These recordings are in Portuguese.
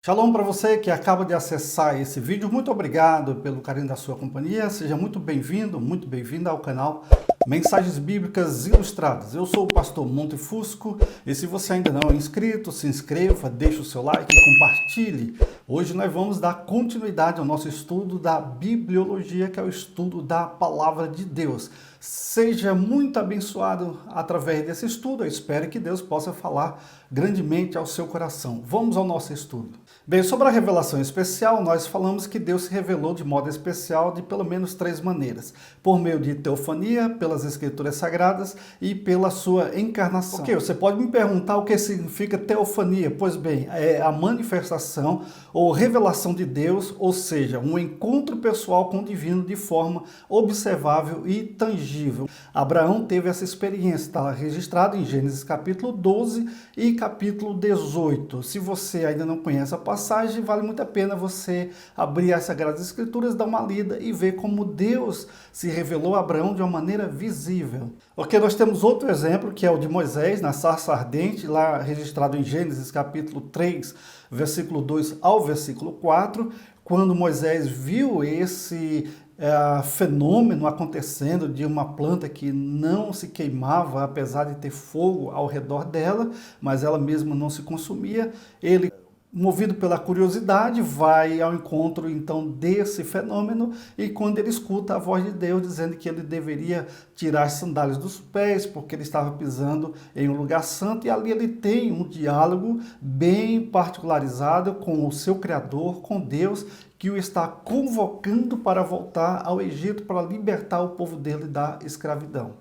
Shalom para você que acaba de acessar esse vídeo. Muito obrigado pelo carinho da sua companhia. Seja muito bem-vindo, muito bem-vinda ao canal Mensagens Bíblicas Ilustradas. Eu sou o pastor Monte Fusco e se você ainda não é inscrito, se inscreva, deixe o seu like e compartilhe. Hoje nós vamos dar continuidade ao nosso estudo da bibliologia, que é o estudo da Palavra de Deus. Seja muito abençoado através desse estudo. Eu espero que Deus possa falar grandemente ao seu coração. Vamos ao nosso estudo. Bem, sobre a revelação especial, nós falamos que Deus se revelou de modo especial de pelo menos três maneiras. Por meio de teofania, pelas escrituras sagradas e pela sua encarnação. Ok, você pode me perguntar o que significa teofania. Pois bem, é a manifestação ou revelação de Deus, ou seja, um encontro pessoal com o divino de forma observável e tangível. Abraão teve essa experiência, está registrado em Gênesis capítulo 12 e capítulo 18. Se você ainda não conhece a passagem, vale muito a pena você abrir as Sagradas Escrituras, dar uma lida e ver como Deus se revelou a Abraão de uma maneira visível. Ok, nós temos outro exemplo, que é o de Moisés, na sarça ardente, lá registrado em Gênesis capítulo 3, versículo 2 ao versículo 4, quando Moisés viu esse fenômeno acontecendo de uma planta que não se queimava, apesar de ter fogo ao redor dela, mas ela mesma não se consumia. Ele, movido pela curiosidade, vai ao encontro então desse fenômeno e quando ele escuta a voz de Deus dizendo que ele deveria tirar as sandálias dos pés porque ele estava pisando em um lugar santo, e ali ele tem um diálogo bem particularizado com o seu Criador, com Deus, que o está convocando para voltar ao Egito para libertar o povo dele da escravidão.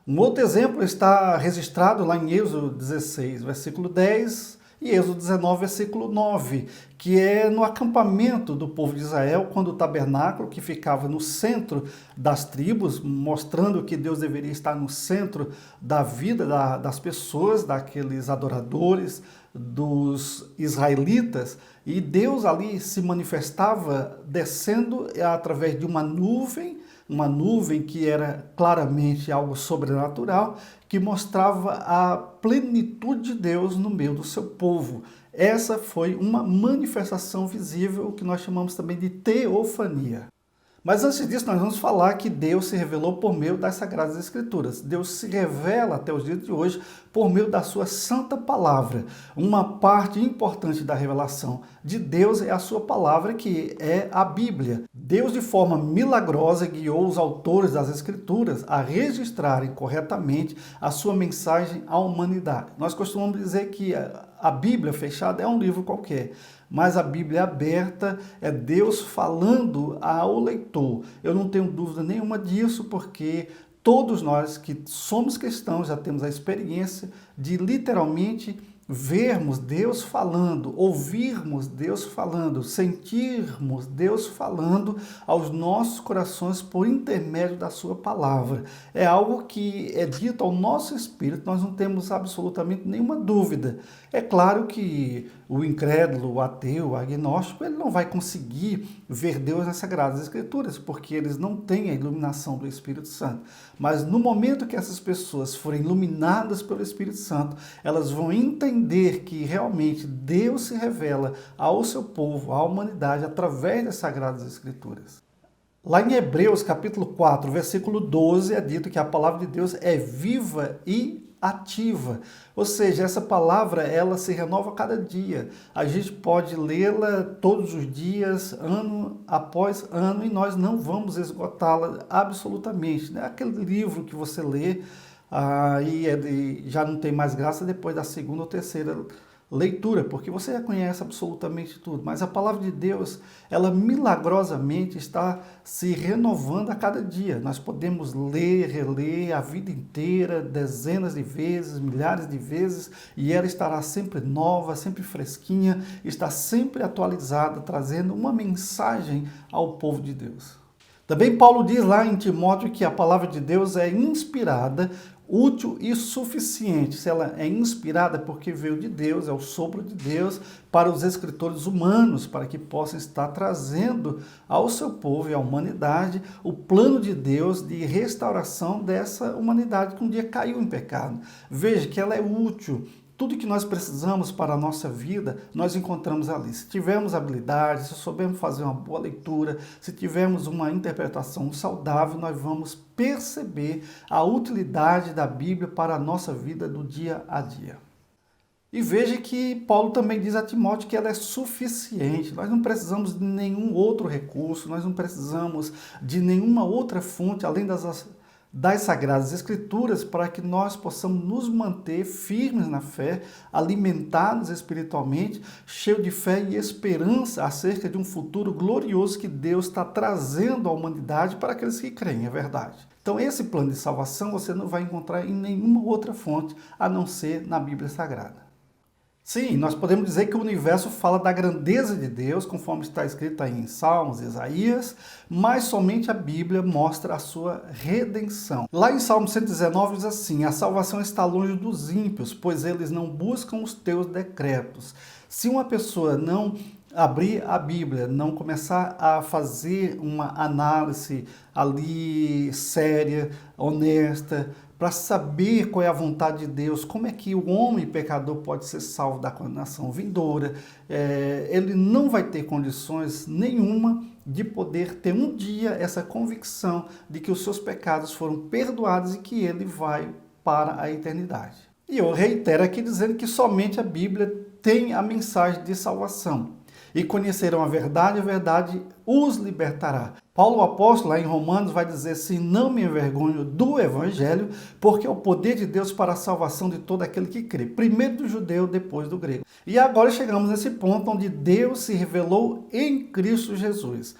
Um outro exemplo está registrado lá em Êxodo 16, versículo 10, e Êxodo 19, versículo 9, que é no acampamento do povo de Israel, quando o tabernáculo, que ficava no centro das tribos, mostrando que Deus deveria estar no centro da vida das pessoas, daqueles adoradores, dos israelitas, e Deus ali se manifestava descendo através de uma nuvem que era claramente algo sobrenatural, que mostrava a plenitude de Deus no meio do seu povo. Essa foi uma manifestação visível, que nós chamamos também de teofania. Mas antes disso, nós vamos falar que Deus se revelou por meio das Sagradas Escrituras. Deus se revela até os dias de hoje por meio da sua santa palavra. Uma parte importante da revelação de Deus é a sua palavra, que é a Bíblia. Deus, de forma milagrosa, guiou os autores das Escrituras a registrarem corretamente a sua mensagem à humanidade. Nós costumamos dizer que a Bíblia fechada é um livro qualquer, mas a Bíblia aberta é Deus falando ao leitor. Eu não tenho dúvida nenhuma disso, porque todos nós que somos cristãos já temos a experiência de literalmente vermos Deus falando, ouvirmos Deus falando, sentirmos Deus falando aos nossos corações por intermédio da sua palavra. É algo que é dito ao nosso espírito, nós não temos absolutamente nenhuma dúvida. É claro que o incrédulo, o ateu, o agnóstico, ele não vai conseguir ver Deus nas Sagradas Escrituras, porque eles não têm a iluminação do Espírito Santo. Mas no momento que essas pessoas forem iluminadas pelo Espírito Santo, elas vão entender que realmente Deus se revela ao seu povo, à humanidade, através das Sagradas Escrituras. Lá em Hebreus capítulo 4, versículo 12, é dito que a palavra de Deus é viva e ativa, ou seja, essa palavra ela se renova a cada dia. A gente pode lê-la todos os dias, ano após ano, e nós não vamos esgotá-la absolutamente. Não é aquele livro que você lê e já não tem mais graça depois da segunda ou terceira leitura, porque você já conhece absolutamente tudo, mas a palavra de Deus, ela milagrosamente está se renovando a cada dia. Nós podemos ler, reler a vida inteira, dezenas de vezes, milhares de vezes, e ela estará sempre nova, sempre fresquinha, está sempre atualizada, trazendo uma mensagem ao povo de Deus. Também Paulo diz lá em Timóteo que a palavra de Deus é inspirada, útil e suficiente. Se ela é inspirada porque veio de Deus, é o sopro de Deus para os escritores humanos, para que possam estar trazendo ao seu povo e à humanidade o plano de Deus de restauração dessa humanidade que um dia caiu em pecado. Veja que ela é útil, Tudo que nós precisamos para a nossa vida, nós encontramos ali. Se tivermos habilidades, se soubermos fazer uma boa leitura, se tivermos uma interpretação saudável, nós vamos perceber a utilidade da Bíblia para a nossa vida do dia a dia. E veja que Paulo também diz a Timóteo que ela é suficiente. Nós não precisamos de nenhum outro recurso, nós não precisamos de nenhuma outra fonte além das Sagradas Escrituras para que nós possamos nos manter firmes na fé, alimentados espiritualmente, cheios de fé e esperança acerca de um futuro glorioso que Deus está trazendo à humanidade para aqueles que creem, é verdade. Então esse plano de salvação você não vai encontrar em nenhuma outra fonte a não ser na Bíblia Sagrada. Sim, nós podemos dizer que o universo fala da grandeza de Deus, conforme está escrito aí em Salmos, Isaías, mas somente a Bíblia mostra a sua redenção. Lá em Salmo 119 diz assim: a salvação está longe dos ímpios, pois eles não buscam os teus decretos. Se uma pessoa não abrir a Bíblia, não começar a fazer uma análise ali séria, honesta, para saber qual é a vontade de Deus, como é que o homem pecador pode ser salvo da condenação vindoura, ele não vai ter condições nenhuma de poder ter um dia essa convicção de que os seus pecados foram perdoados e que ele vai para a eternidade. E eu reitero aqui dizendo que somente a Bíblia tem a mensagem de salvação. E conhecerão a verdade os libertará. Paulo, o apóstolo, lá em Romanos, vai dizer assim: não me envergonho do Evangelho, porque é o poder de Deus para a salvação de todo aquele que crê. Primeiro do judeu, depois do grego. E agora chegamos nesse ponto onde Deus se revelou em Cristo Jesus.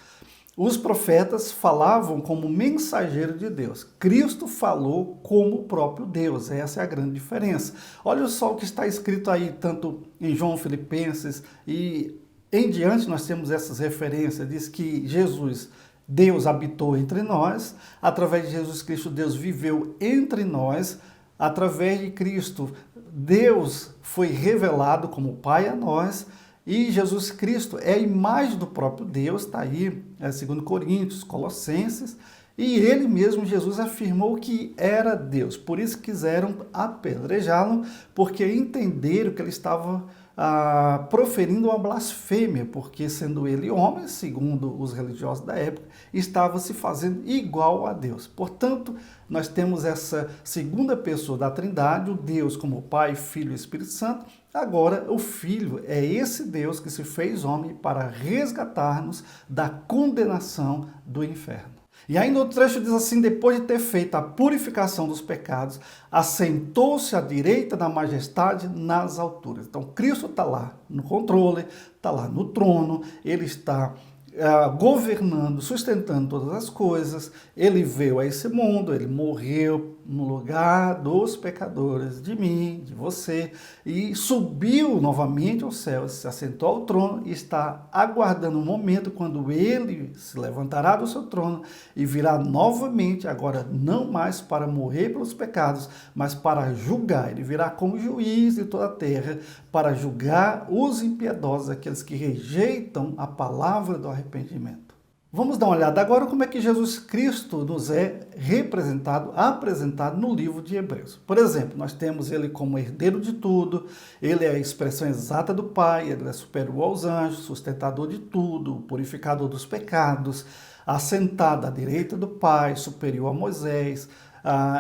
Os profetas falavam como mensageiro de Deus. Cristo falou como o próprio Deus. Essa é a grande diferença. Olha só o que está escrito aí, tanto em João, Filipenses e em diante nós temos essas referências, diz que Jesus, Deus habitou entre nós, através de Jesus Cristo, Deus viveu entre nós, através de Cristo, Deus foi revelado como Pai a nós, e Jesus Cristo é a imagem do próprio Deus, está aí, 2 Coríntios, Colossenses, e ele mesmo, Jesus, afirmou que era Deus. Por isso quiseram apedrejá-lo, porque entenderam que ele estava proferindo uma blasfêmia, porque sendo ele homem, segundo os religiosos da época, estava se fazendo igual a Deus. Portanto, nós temos essa segunda pessoa da Trindade, o Deus como Pai, Filho e Espírito Santo. Agora, o Filho é esse Deus que se fez homem para resgatar-nos da condenação do inferno. E ainda o trecho diz assim: depois de ter feito a purificação dos pecados, assentou-se à direita da majestade nas alturas. Então Cristo está lá no controle, está lá no trono, ele está governando, sustentando todas as coisas. Ele veio a esse mundo, ele morreu no lugar dos pecadores, de mim, de você, e subiu novamente ao céu, se assentou ao trono e está aguardando o momento quando ele se levantará do seu trono e virá novamente, agora não mais para morrer pelos pecados, mas para julgar. Ele virá como juiz de toda a terra para julgar os impiedosos, aqueles que rejeitam a palavra do arrependimento. Vamos dar uma olhada agora como é que Jesus Cristo nos é representado, apresentado no livro de Hebreus. Por exemplo, nós temos ele como herdeiro de tudo, ele é a expressão exata do Pai, ele é superior aos anjos, sustentador de tudo, purificador dos pecados, assentado à direita do Pai, superior a Moisés.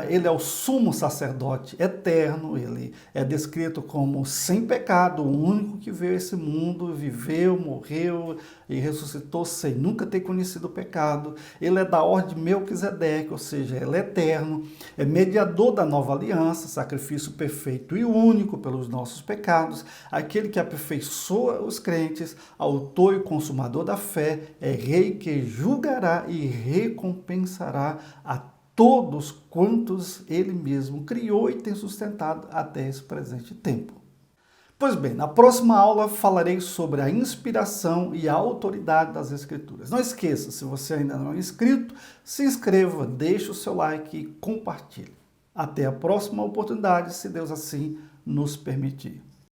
Ele é o sumo sacerdote eterno, ele é descrito como sem pecado, o único que veio a esse mundo, viveu, morreu e ressuscitou sem nunca ter conhecido o pecado. Ele é da ordem de Melquisedeque, ou seja, ele é eterno, é mediador da nova aliança, sacrifício perfeito e único pelos nossos pecados, aquele que aperfeiçoa os crentes, autor e consumador da fé, é rei que julgará e recompensará a todos quantos ele mesmo criou e tem sustentado até esse presente tempo. Pois bem, na próxima aula falarei sobre a inspiração e a autoridade das Escrituras. Não esqueça, se você ainda não é inscrito, se inscreva, deixe o seu like e compartilhe. Até a próxima oportunidade, se Deus assim nos permitir.